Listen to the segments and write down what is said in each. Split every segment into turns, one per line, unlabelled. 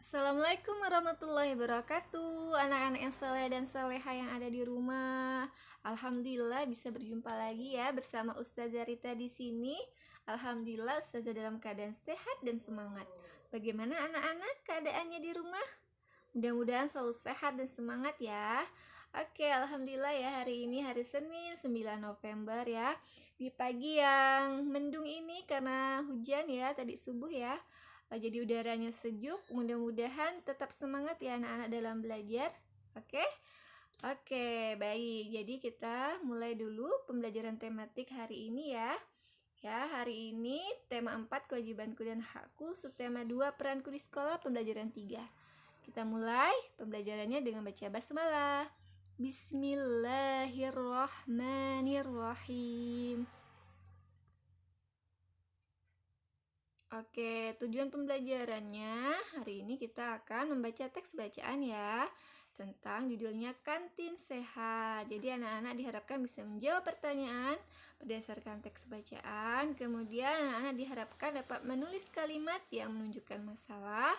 Assalamualaikum warahmatullahi wabarakatuh. Anak-anak yang saleh dan saleha yang ada di rumah. Alhamdulillah bisa berjumpa lagi ya bersama Ustazah Rita di sini. Alhamdulillah Ustazah dalam keadaan sehat dan semangat. Bagaimana anak-anak keadaannya di rumah? Mudah-mudahan selalu sehat dan semangat ya. Oke, alhamdulillah ya, hari ini hari Senin 9 November ya. Di pagi yang mendung ini karena hujan ya tadi subuh ya. Jadi udaranya sejuk. Mudah-mudahan tetap semangat ya anak-anak dalam belajar. Oke? Oke, baik. Jadi kita mulai dulu pembelajaran tematik hari ini ya. Ya, hari ini tema 4 kewajibanku dan hakku, subtema 2 peranku di sekolah, pembelajaran 3. Kita mulai pembelajarannya dengan baca basmalah. Bismillahirrahmanirrahim. Oke, tujuan pembelajarannya hari ini kita akan membaca teks bacaan ya tentang judulnya Kantin Sehat. Jadi anak-anak diharapkan bisa menjawab pertanyaan berdasarkan teks bacaan. Kemudian anak-anak diharapkan dapat menulis kalimat yang menunjukkan masalah.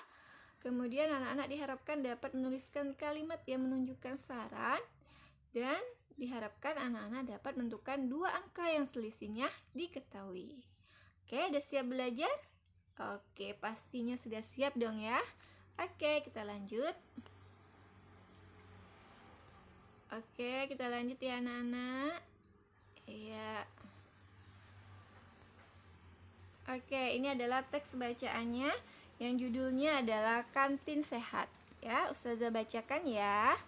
Kemudian anak-anak diharapkan dapat menuliskan kalimat yang menunjukkan saran. Dan diharapkan anak-anak dapat menentukan 2 angka yang selisihnya diketahui. Oke, udah siap belajar? Oke, pastinya sudah siap dong ya. Oke, kita lanjut. Oke, kita lanjut ya anak-anak. Iya. Oke, ini adalah teks bacaannya yang judulnya adalah Kantin Sehat. Ya, Ustazah bacakan ya.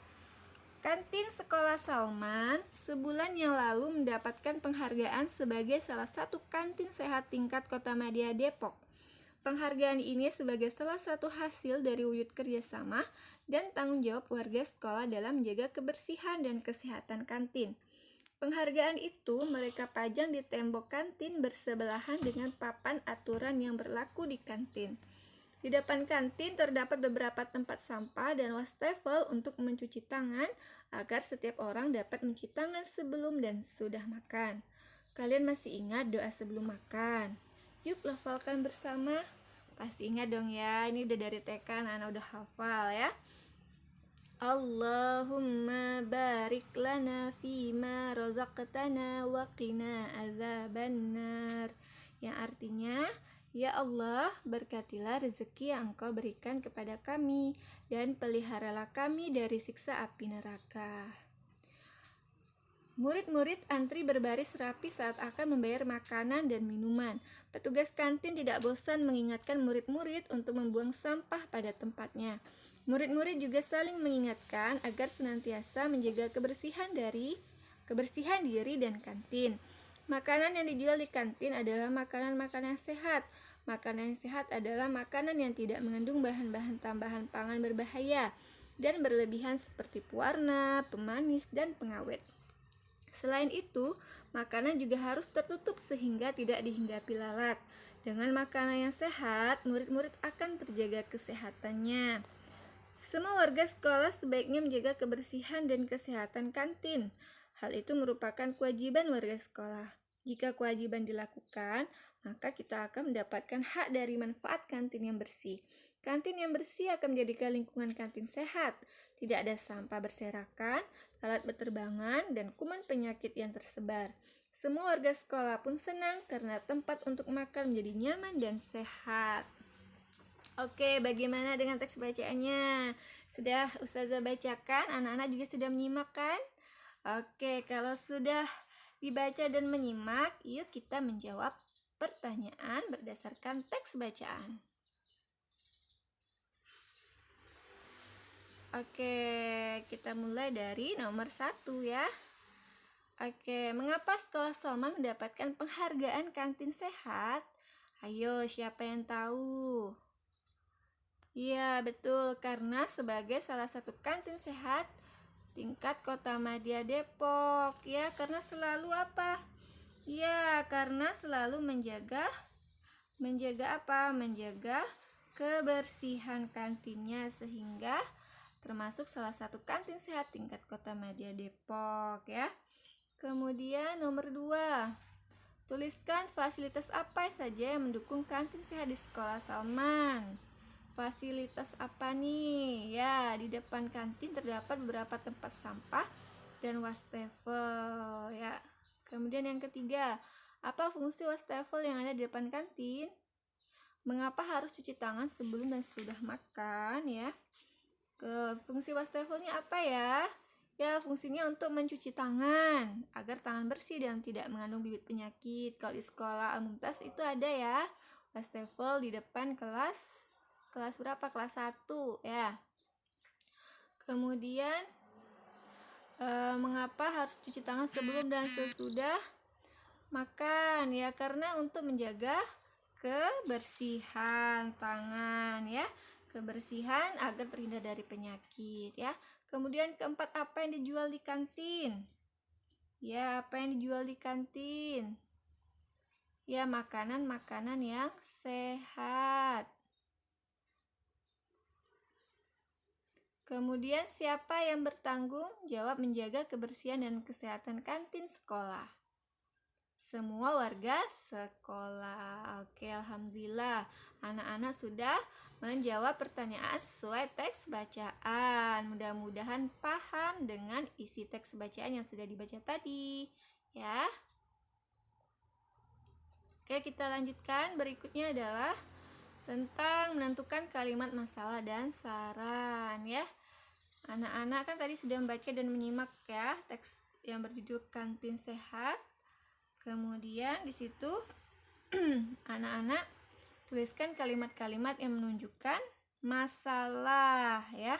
Kantin Sekolah Salman sebulan yang lalu mendapatkan penghargaan sebagai salah satu kantin sehat tingkat Kota Madya Depok. Penghargaan ini sebagai salah satu hasil dari wujud kerjasama dan tanggung jawab warga sekolah dalam menjaga kebersihan dan kesehatan kantin. Penghargaan itu mereka pajang di tembok kantin bersebelahan dengan papan aturan yang berlaku di kantin. Di depan kantin terdapat beberapa tempat sampah dan wastafel untuk mencuci tangan agar setiap orang dapat mencuci tangan sebelum dan sudah makan. Kalian masih ingat doa sebelum makan? Yuk lafalkan bersama. Pasti ingat dong ya, ini udah dari TK, anak udah hafal ya. Allahumma barik lana fima razaqtana wa qina azabannar. Yang artinya, ya Allah, berkatilah rezeki yang Engkau berikan kepada kami dan peliharalah kami dari siksa api neraka. Murid-murid antri berbaris rapi saat akan membayar makanan dan minuman. Petugas kantin tidak bosan mengingatkan murid-murid untuk membuang sampah pada tempatnya. Murid-murid juga saling mengingatkan agar senantiasa menjaga kebersihan diri dan kantin. Makanan yang dijual di kantin adalah makanan-makanan sehat. Makanan yang sehat adalah makanan yang tidak mengandung bahan-bahan tambahan pangan berbahaya dan berlebihan seperti pewarna, pemanis, dan pengawet. Selain itu, makanan juga harus tertutup sehingga tidak dihinggapi lalat. Dengan makanan yang sehat, murid-murid akan terjaga kesehatannya. Semua warga sekolah sebaiknya menjaga kebersihan dan kesehatan kantin. Hal itu merupakan kewajiban warga sekolah. Jika kewajiban dilakukan, maka kita akan mendapatkan hak dari manfaat kantin yang bersih. Kantin yang bersih akan menjadikan lingkungan kantin sehat. Tidak ada sampah berserakan, lalat berterbangan, dan kuman penyakit yang tersebar. Semua warga sekolah pun senang karena tempat untuk makan menjadi nyaman dan sehat. Oke, bagaimana dengan teks bacaannya? Sudah Ustazah bacakan? Anak-anak juga sudah menyimak kan? Oke, kalau sudah dibaca dan menyimak, yuk kita menjawab pertanyaan berdasarkan teks bacaan. Oke, kita mulai dari nomor 1 ya. Oke, mengapa Sekolah Salman mendapatkan penghargaan kantin sehat? Ayo, siapa yang tahu? Iya, betul. Karena sebagai salah satu kantin sehat tingkat Kota Madya Depok. Ya, karena selalu apa? Ya, karena selalu menjaga apa? Menjaga kebersihan kantinnya sehingga termasuk salah satu kantin sehat tingkat Kota Madya Depok ya. Kemudian nomor 2. Tuliskan fasilitas apa saja yang mendukung kantin sehat di Sekolah Salman. fasilitas apa nih? Ya, di depan kantin terdapat beberapa tempat sampah dan wastafel ya. Kemudian yang ketiga, apa fungsi wastafel yang ada di depan kantin? Mengapa harus cuci tangan sebelum dan sesudah makan ya? Fungsi wastafelnya apa ya? Ya, fungsinya untuk mencuci tangan agar tangan bersih dan tidak mengandung bibit penyakit. Kalau di sekolah Al-Mumtaz itu ada ya, wastafel di depan kelas berapa? Kelas 1 ya. Kemudian mengapa harus cuci tangan sebelum dan sesudah makan? Ya, karena untuk menjaga kebersihan tangan ya, kebersihan agar terhindar dari penyakit ya. Kemudian keempat, apa yang dijual di kantin? Ya, apa yang dijual di kantin? Ya, makanan-makanan yang sehat. Kemudian siapa yang bertanggung jawab menjaga kebersihan dan kesehatan kantin sekolah? Semua warga sekolah. Oke, alhamdulillah anak-anak sudah menjawab pertanyaan sesuai teks bacaan. Mudah-mudahan paham dengan isi teks bacaan yang sudah dibaca tadi ya. Oke, kita lanjutkan. Berikutnya adalah tentang menentukan kalimat masalah dan saran ya. Anak-anak kan tadi sudah membaca dan menyimak ya teks yang berjudul Kantin Sehat. Kemudian di situ anak-anak tuliskan kalimat-kalimat yang menunjukkan masalah ya.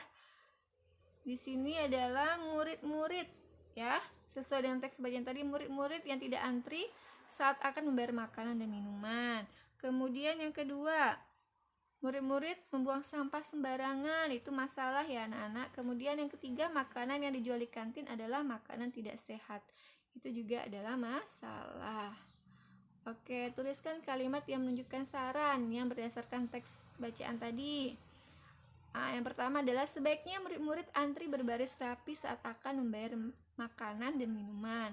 Di sini adalah murid-murid ya. Sesuai dengan teks bacaan tadi, murid-murid yang tidak antri saat akan membayar makanan dan minuman. Kemudian yang kedua, murid-murid membuang sampah sembarangan, itu masalah ya anak-anak. Kemudian yang ketiga, makanan yang dijual di kantin adalah makanan tidak sehat, itu juga adalah masalah. Oke, tuliskan kalimat yang menunjukkan saran yang berdasarkan teks bacaan tadi. Yang pertama adalah sebaiknya murid-murid antri berbaris rapi saat akan membayar makanan dan minuman.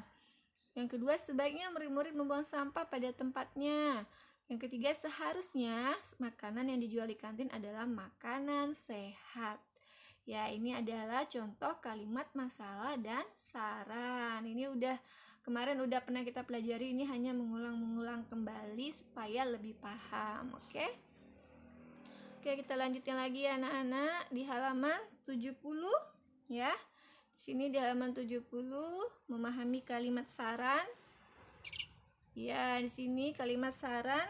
Yang kedua, sebaiknya murid-murid membuang sampah pada tempatnya. Yang ketiga, seharusnya makanan yang dijual di kantin adalah makanan sehat. Ya, ini adalah contoh kalimat masalah dan saran. Ini kemarin udah pernah kita pelajari, ini hanya mengulang-mengulang kembali supaya lebih paham, oke? Oke, kita lanjutkan lagi ya anak-anak di halaman 70 ya. Di sini di halaman 70 memahami kalimat saran. Ya, di sini kalimat saran.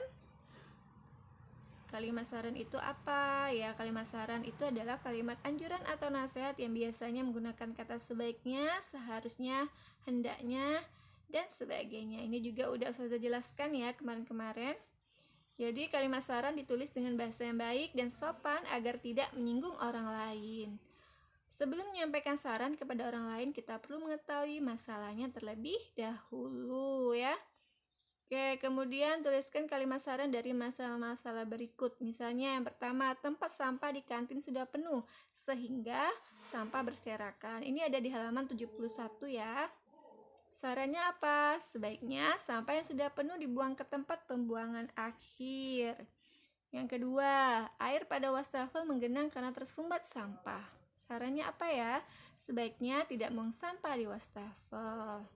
Kalimat saran itu apa? Ya, kalimat saran itu adalah kalimat anjuran atau nasihat yang biasanya menggunakan kata sebaiknya, seharusnya, hendaknya, dan sebagainya. Ini juga udah saya jelaskan ya kemarin-kemarin. Jadi kalimat saran ditulis dengan bahasa yang baik dan sopan agar tidak menyinggung orang lain. Sebelum menyampaikan saran kepada orang lain, kita perlu mengetahui masalahnya terlebih dahulu ya. Oke, kemudian tuliskan kalimat saran dari masalah-masalah berikut. Misalnya yang pertama, tempat sampah di kantin sudah penuh sehingga sampah berserakan. Ini ada di halaman 71 ya. Sarannya apa? Sebaiknya sampah yang sudah penuh dibuang ke tempat pembuangan akhir. Yang kedua, air pada wastafel menggenang karena tersumbat sampah. Sarannya apa ya? Sebaiknya tidak buang sampah di wastafel.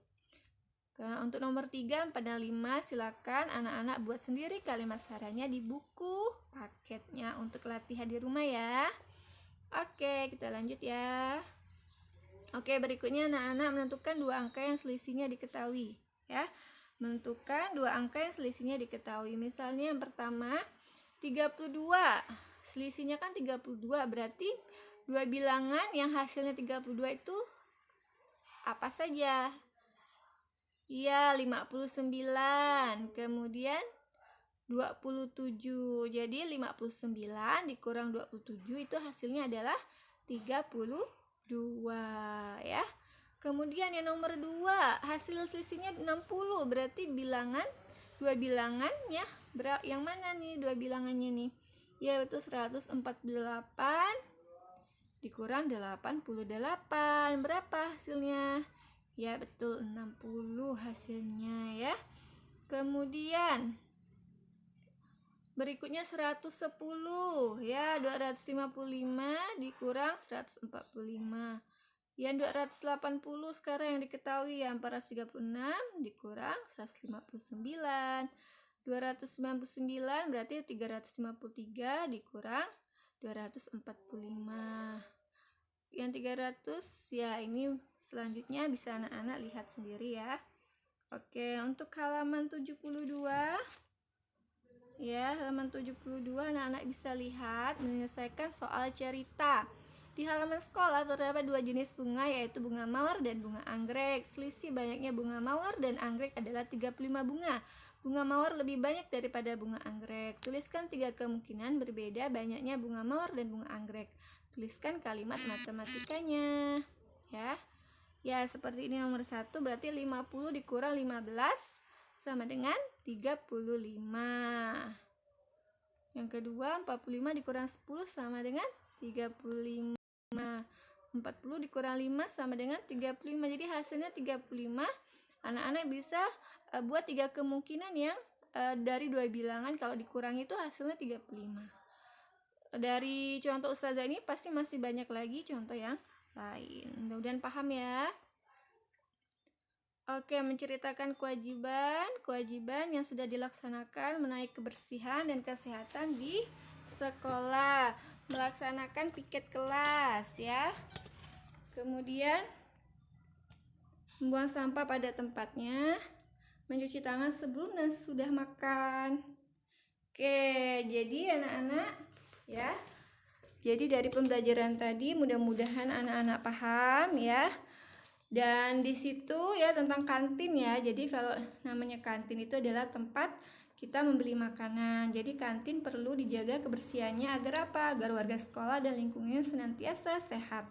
Nah, untuk nomor 3, 4, dan 5 silakan anak-anak buat sendiri kalimat sarannya di buku paketnya untuk latihan di rumah ya. Oke, kita lanjut ya. Oke, berikutnya anak-anak menentukan 2 angka yang selisihnya diketahui ya. Menentukan 2 angka yang selisihnya diketahui. Misalnya yang pertama 32. Selisihnya kan 32, berarti 2 bilangan yang hasilnya 32 itu apa saja? Iya, 59. Kemudian 27. Jadi 59 dikurang 27 itu hasilnya adalah 32 ya. Kemudian yang nomor 2, hasil selisihnya 60. Berarti dua bilangannya yang mana nih dua bilangannya nih? Ya, betul 148 dikurang 88. Berapa hasilnya? Ya, betul 60 hasilnya ya. Kemudian Berikutnya 110 ya, 255 dikurang 145. Yang 280 sekarang yang diketahui ya, 436 dikurang 159. 299 berarti 353 dikurang 245. Yang 300 ya, ini selanjutnya bisa anak-anak lihat sendiri ya. Oke, untuk halaman 72 ya, halaman 72 anak-anak bisa lihat menyelesaikan soal cerita. Di halaman sekolah terdapat dua jenis bunga, yaitu bunga mawar dan bunga anggrek. Selisih banyaknya bunga mawar dan anggrek adalah 35 bunga. Bunga mawar lebih banyak daripada bunga anggrek. Tuliskan 3 kemungkinan berbeda banyaknya bunga mawar dan bunga anggrek. Tuliskan kalimat matematikanya. Ya, seperti ini nomor 1, berarti 50 dikurang 15 sama dengan 35. Yang kedua, 45 dikurang 10 sama dengan 35. 40 dikurang 5 sama dengan 35. Jadi hasilnya 35. Anak-anak bisa buat 3 kemungkinan yang dari 2 bilangan. Kalau dikurangi itu hasilnya 35. Dari contoh Ustazah ini pasti masih banyak lagi contoh yang lain. Mudah-mudahan paham ya. Oke, menceritakan kewajiban yang sudah dilaksanakan menaik kebersihan dan kesehatan di sekolah. Melaksanakan piket kelas ya. Kemudian membuang sampah pada tempatnya, mencuci tangan sebelum dan sudah makan. Oke, jadi anak-anak ya. Jadi dari pembelajaran tadi mudah-mudahan anak-anak paham ya. Dan di situ ya tentang kantin ya. Jadi kalau namanya kantin itu adalah tempat kita membeli makanan. Jadi kantin perlu dijaga kebersihannya agar apa? Agar warga sekolah dan lingkungannya senantiasa sehat.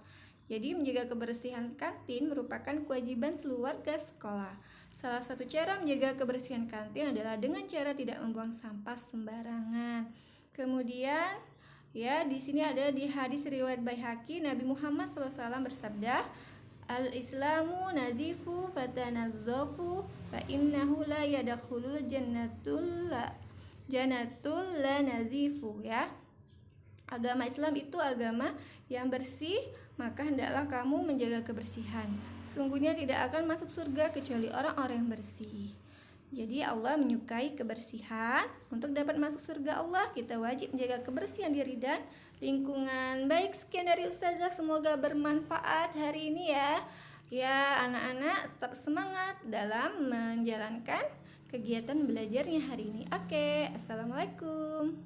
Jadi menjaga kebersihan kantin merupakan kewajiban seluruh warga sekolah. Salah satu cara menjaga kebersihan kantin adalah dengan cara tidak membuang sampah sembarangan. Kemudian ya di sini ada di hadis riwayat Baihaqi, Nabi Muhammad SAW bersabda, Al-Islamu nazifu fatanazzafu fa innahu la yadkhulul jannatul la nazifu ya. Agama Islam itu agama yang bersih, maka hendaklah kamu menjaga kebersihan. Sungguhnya tidak akan masuk surga kecuali orang-orang yang bersih. Jadi Allah menyukai kebersihan. Untuk dapat masuk surga Allah, kita wajib menjaga kebersihan diri dan lingkungan. Baik, sekian dari Ustazah, semoga bermanfaat hari ini ya. Ya, anak-anak tetap semangat dalam menjalankan kegiatan belajarnya hari ini. Oke, assalamualaikum.